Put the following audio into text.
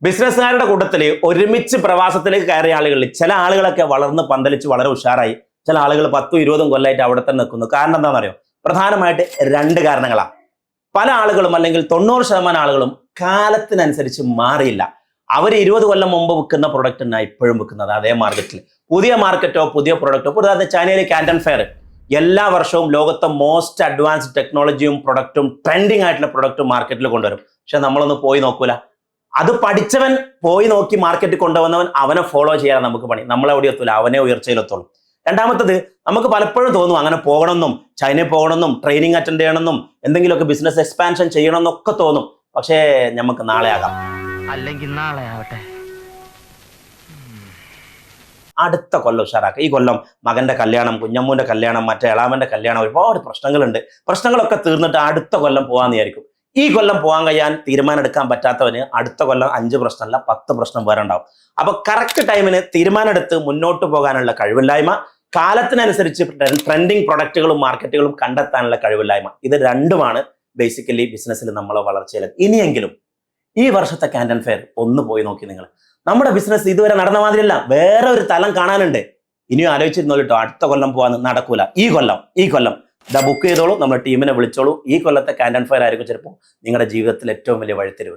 ബിസിനസ്സുകാരുടെ കൂട്ടത്തിൽ ഒരുമിച്ച് പ്രവാസത്തിലേക്ക് കയറിയ ആളുകളിൽ ചില ആളുകളൊക്കെ വളർന്ന് പന്തലിച്ച് വളരെ ഉഷാറായി. ചില ആളുകൾ 10ഉം 20ഉം കൊല്ലമായിട്ട് അവിടെ തന്നെ നിൽക്കുന്നു. കാരണം എന്താണെന്നറിയോ? പ്രധാനമായിട്ട് രണ്ട് കാരണങ്ങളാണ്. പല ആളുകളും അല്ലെങ്കിൽ 90% ആളുകളും കാലത്തിനനുസരിച്ച് മാറിയില്ല. അവർ 20 കൊല്ലം മുമ്പ് വിൽക്കുന്ന പ്രൊഡക്റ്റ് തന്നെ ഇപ്പോഴും വിൽക്കുന്നത് അതേ മാർക്കറ്റിൽ. പുതിയ മാർക്കറ്റോ പുതിയ പ്രൊഡക്റ്റോ, ഉദാഹരണത്തിന് ചൈനയിലെ കാൻഡൻ ഫെയർ എല്ലാ വർഷവും ലോകത്തെ മോസ്റ്റ് അഡ്വാൻസ്ഡ് ടെക്നോളജിയും പ്രൊഡക്റ്റും ട്രെൻഡിങ് ആയിട്ടുള്ള പ്രൊഡക്റ്റും മാർക്കറ്റിൽ കൊണ്ടുവരും. പക്ഷെ നമ്മളൊന്ന് പോയി നോക്കൂല. അത് പഠിച്ചവൻ പോയി നോക്കി മാർക്കറ്റിൽ കൊണ്ടുവന്നവൻ അവനെ ഫോളോ ചെയ്യാൻ നമുക്ക് പണി. നമ്മളെവിടെ എത്തൂല, അവനെ ഉയർച്ചയിലെത്തുള്ളൂ. രണ്ടാമത്തത്, നമുക്ക് പലപ്പോഴും തോന്നും അങ്ങനെ പോകണമെന്നും ചൈനയിൽ പോകണമെന്നും ട്രെയിനിങ് അറ്റൻഡ് ചെയ്യണമെന്നും എന്തെങ്കിലുമൊക്കെ ബിസിനസ് എക്സ്പാൻഷൻ ചെയ്യണമെന്നൊക്കെ തോന്നും. പക്ഷേ നമുക്ക് നാളെ ആകാം, അല്ലെങ്കിൽ നാളെ ആവട്ടെ. അടുത്ത കൊല്ലം ഉഷാറാക്കുക. ഈ കൊല്ലം മകന്റെ കല്യാണം, കുഞ്ഞമ്മൂന്റെ കല്യാണം, മറ്റേ എളാമന്റെ കല്യാണം, ഒരുപാട് പ്രശ്നങ്ങളുണ്ട്. പ്രശ്നങ്ങളൊക്കെ തീർന്നിട്ട് അടുത്ത കൊല്ലം പോകാമെന്ന് വിചാരിക്കും. ഈ കൊല്ലം പോകാൻ കഴിയാൻ തീരുമാനം എടുക്കാൻ പറ്റാത്തവന് അടുത്ത കൊല്ലം 5 പ്രശ്നമല്ല 10 പ്രശ്നം വേറെ ഉണ്ടാവും. അപ്പൊ കറക്റ്റ് ടൈമിന് തീരുമാനം എടുത്ത് മുന്നോട്ട് പോകാനുള്ള കഴിവില്ലായ്മ, കാലത്തിനനുസരിച്ച് ട്രെൻഡിങ് പ്രൊഡക്റ്റുകളും മാർക്കറ്റുകളും കണ്ടെത്താനുള്ള കഴിവില്ലായ്മ, ഇത് രണ്ടുമാണ് ബേസിക്കലി ബിസിനസ്സിൽ നമ്മളെ വളർച്ചയിൽ. ഇനിയെങ്കിലും ഈ വർഷത്തെ കാൻഡൻ ഫെയർ ഒന്ന് പോയി നോക്കി നിങ്ങൾ. നമ്മുടെ ബിസിനസ് ഇതുവരെ നടന്ന മാതിരിയല്ല, വേറെ ഒരു തലം കാണാനുണ്ട്. ഇനിയും ആലോചിച്ചിരുന്നോ കേട്ടോ, അടുത്ത കൊല്ലം പോകാൻ നടക്കൂല. ഈ കൊല്ലം ഇതാ ബുക്ക് ചെയ്തോളൂ, നമ്മുടെ ടീമിനെ വിളിച്ചോളൂ. ഈ കൊല്ലത്തെ കാൻഡൻ ഫെയർ ആയിരിക്കും ചിലപ്പോൾ നിങ്ങളുടെ ജീവിതത്തിൽ ഏറ്റവും വലിയ വഴിത്തിരിവ്.